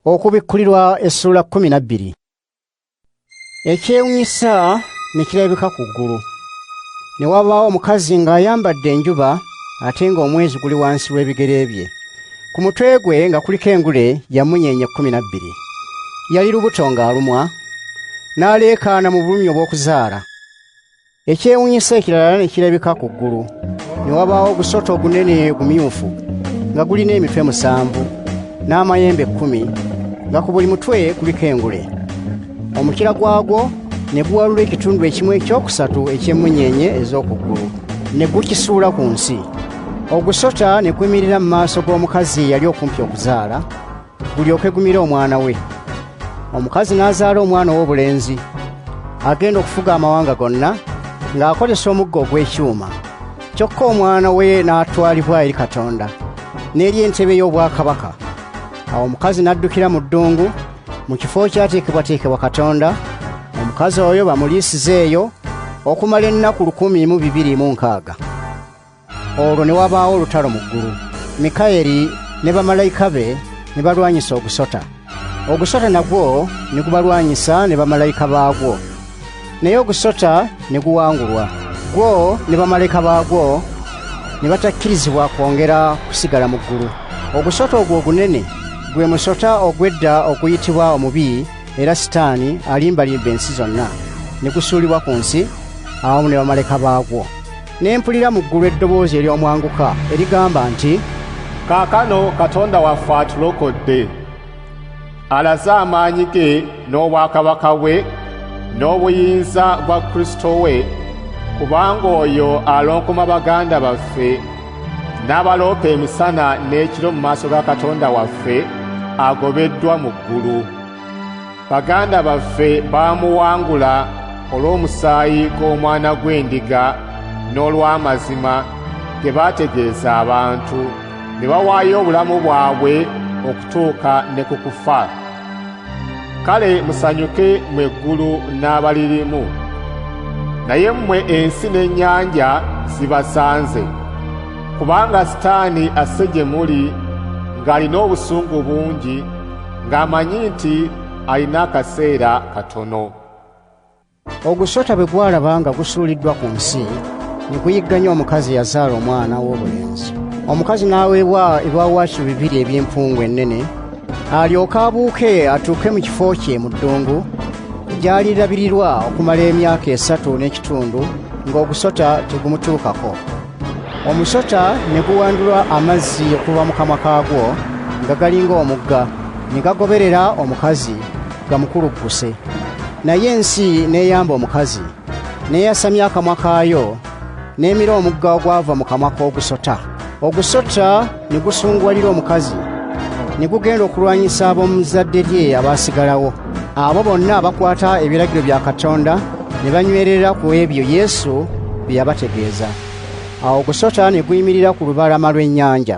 Okubikkulirwa Essuula 12. Ekyewuunyisa ne kirabika ku ggulu. Ne wabaawo omukazi ng'ayambadde enjuba ate ng'omwezi guli wansi w'ebigere bye. Ku mutwe gwe nga kuliko engule ya munyenye 12. Yali lubuto ng'alumwa, n'aleekaana mu bulumi obw'okuzaala. Ekyewuunyisa ekirala ne kirabika ku ggulu. Ne wabaawo ogusota ogunene gumyufu nga gulina emitwe 7 n'amayembe 10, nga ku buli mutwe kuliko engule. Omukira gwagwo ne guwalula ekitundu ekimu ekyokusatu eky'emmunyenye ez'oku ggulu, ne gukisuula ku nsi. Ogusota ne guyimirira mu maaso g'omukazi yali okumpi okuzaala, gulyoke gumire omwana we. Omukazi n'azaala omwana ow'obulenzi, agenda okufuga amawanga gonna ng'akozesa omuggo ogw'ekyuma. Kyokka omwana we n'atwalibwa eri Katonda n'eri entebe y'obwakabaka. Awo omukazi n'addukira mu ddungu mu kifo kyateekebwateekebwa Katonda. Omukazi oyo bamuliisize eyo okumala ennaku 1260. Olwo ne wabaawo olutalo mu ggulu. Mikayiri ne bamalayika be ne balwanyisa ogusota. Ogusota nagwo ne gubalwanyisa ne bamalayika baagwo. Naye ogusota ne guwangulwa. Gwo ne bamalayika baagwo ne batakkirizibwa kwongera kusigala mu ggulu. Ogusota ogwo ogunene gwe musota ogw'edda okuyitibwa omubi era Sitaani alimbalimba ensi zonna, ne gusuulibwa ku nsi awamu ne bamalayika baagwo. Ne mpulira mu ggulu eddoboozi ery'omwanguka erigamba nti, "Kaakano Katonda waffe atulokodde, alaze amaanyi ge n'obwakabaka bwe n'obuyinza bwa Kristo we, kubanga oyo alonkoma baganda baffe n'abaloopa emisana n'ekiro mu maaso ga Katonda waffe agobeddwa mu ggulu. Baganda baffe baamuwangula olw'omusaayi gw'omwana gw'endiga n'olw'amazima ge baategeeza abantu, ne bawaayo obulamu bwabwe okutuuka ne ku kufa. Kale musanyuke mmwe eggulu n'abalirimu, naye mmwe ensi n'ennyanja zibasanze, kubanga Sitaani asse gye muli ng'alina obusungu bungi, ng'amanyi nti alina akaseera katono." Ogusota bwe gwalaba nga gusuuliddwa ku nsi, ne guyigganya omukazi yazaala omwana w'obulenzi. Omukazi n'aweebwa ebiwaawaatiro 2 eby'empungu ennene, alyoke abuuke atuuke mu kifo kye mu ddungu gy'alirabirirwa okumala emyaka 3 n'ekitundu ng'ogusota tegumutuukako. Omusota ne guwandula amazzi okuva mu kamwa kaagwo nga galinga omugga, ne gagoberera omukazi gamukulugguse. Naye ensi n'eyamba omukazi, n'eyasamya akamwa kaayo, n'emira omugga ogwava mu kamwa k'ogusota. Ogusota ne gusunguwalira omukazi, ne gugenda okulwanyisa ab'omu zadde lye abaasigalawo. Abo bonna abakwata ebiragiro bya Katonda ne banywerera ku ebyo Yesu bye yabategeeza. Awo ogusota ne guyimirira ku lubalama lw'ennyanja.